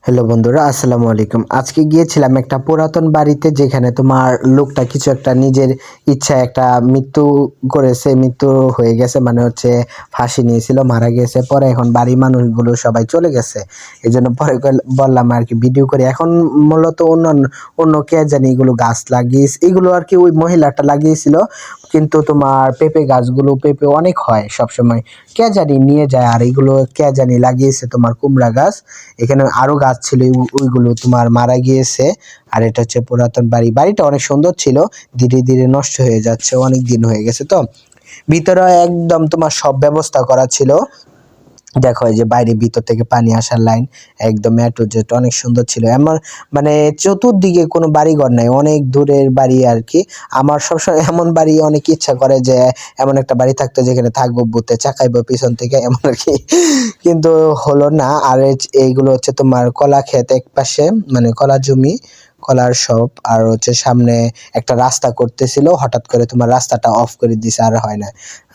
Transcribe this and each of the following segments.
Hello বন্ধুরা, আসসালামু আলাইকুম। আজকে গিয়েছিলাম একটা পুরাতন বাড়িতে, যেখানে তোমার লোকটা কিছু একটা নিজের ইচ্ছায় একটা মৃত্যু করেছে, মৃত্যু হয়ে গেছে, মানে হচ্ছে ফাঁসি নিয়েছিল, মারা গেছে। পরে এখন বাড়ির মানুষগুলো সবাই চলে গেছে, এই জন্য পরে বললাম আর কি ভিডিও করে। এখন মূলত অন্য অন্য কে জানি এগুলো গাছ লাগিয়েছে, এগুলো আর কি ওই মহিলাটা লাগিয়েছিল, কিন্তু তোমার পেঁপে গাছগুলো, পেঁপে অনেক হয় সবসময়, কে জানি নিয়ে যায়। আর এইগুলো কে জানি লাগিয়েছে তোমার কুমড়া গাছ, এখানে আরো গাছ ছিল, ওইগুলো তোমার মারা গিয়েছে। আর এটা হচ্ছে পুরাতন বাড়ি, বাড়িটা অনেক সুন্দর ছিল, ধীরে ধীরে নষ্ট হয়ে যাচ্ছে, অনেক দিন হয়ে গেছে। তো ভিতরে একদম তোমার সব ব্যবস্থা করা ছিল, দেখো এই যে বাইরে ভিতর থেকে পানি আসার লাইন, একদম এ টু জেড, অনেক সুন্দর ছিল। এমন মানে চতুর্দিকে কোনো বাড়িঘর নাই, অনেক দূরের বাড়ি আর কি। আমার সবসময় এমন বাড়ি অনেক ইচ্ছা করে যে এমন একটা বাড়ি থাকতো যেখানে থাকবো, ভূতে চাকাইবো পিছন থেকে, এমন আর কি। কিন্তু হলো না। আর এইগুলো হচ্ছে তোমার কলা ক্ষেত এক পাশে, মানে কলা জমি, কলার শপ। আর হচ্ছে সামনে একটা রাস্তা করতেছিল, হঠাৎ করে তোমার রাস্তাটা অফ করে দিছে, আর হয় না।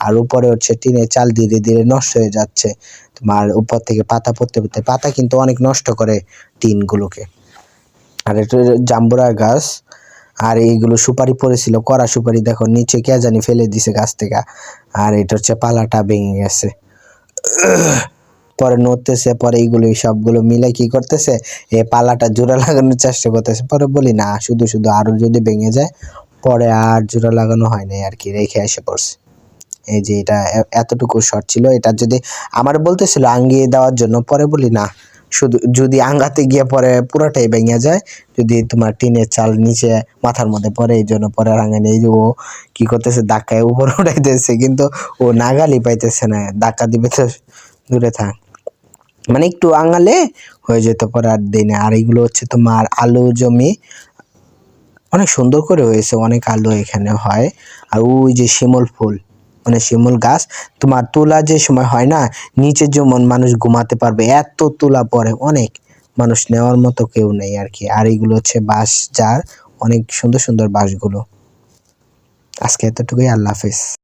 আর উপরে হচ্ছে টিনের চাল ধীরে ধীরে নষ্ট হয়ে যাচ্ছে, তোমার উপর থেকে পাতা পড়তে পড়তে, পাতা কিন্তু অনেক নষ্ট করে টিনগুলোকে। আর এটা জাম্বুরা গাছ। আর এইগুলো সুপারি পড়েছিল, কড়া সুপারি, দেখো নিচে কে জানি ফেলে দিছে গাছ থেকে। আর এটা হচ্ছে পালাটা ভেঙে গেছে, পরে নড়তেছে। পরে এইগুলো সবগুলো মিলে কি করতেছে, এই পালাটা জোড়া লাগানোর চেষ্টা করতেছে। পরে বলি না, শুধু শুধু আরো যদি ভেঙে যায়। পরে আর জোড়া লাগানো হয় নাই আর কি, রেখে এসে পড়ছে। এই যে এটা এতটুকু শর্ট ছিল, এটা যদি আমার বলতেছিল আঙ্গিয়ে দেওয়ার জন্য, পরে বলি না, শুধু যদি আঙ্গাতে গিয়ে পরে পুরোটাই ভেঙে যায়, যদি তোমার টিনের চাল নিচে মাথার মধ্যে পড়ে, এই জন্য পরে রাঙা নেই। যে ও কি করতেছে, ধাক্কায় উপরে উঠাইতেছে, কিন্তু ও নাগালই পাইতেছে না, ধাক্কা দিবে তো দূরে থাক, মানে একটু আঙালে হয়ে যেত। পরে আর দিই না। আর এইগুলো হচ্ছে তোমার আলু জমি, অনেক সুন্দর করে হয়েছে, অনেক আলু এখানে হয়। আর ওই যে শিমুল ফুল, মানে শিমুল গাছ, তোমার তুলা যে সময় হয় না, নিচে যেমন মানুষ ঘুমাতে পারবে এত তুলা পরে, অনেক মানুষ নেওয়ার মতো কেউ নেই আর কি। আর এইগুলো হচ্ছে বাঁশ, যার অনেক সুন্দর সুন্দর বাঁশগুলো। আজকে এতটুকুই, আল্লাহ হাফেজ।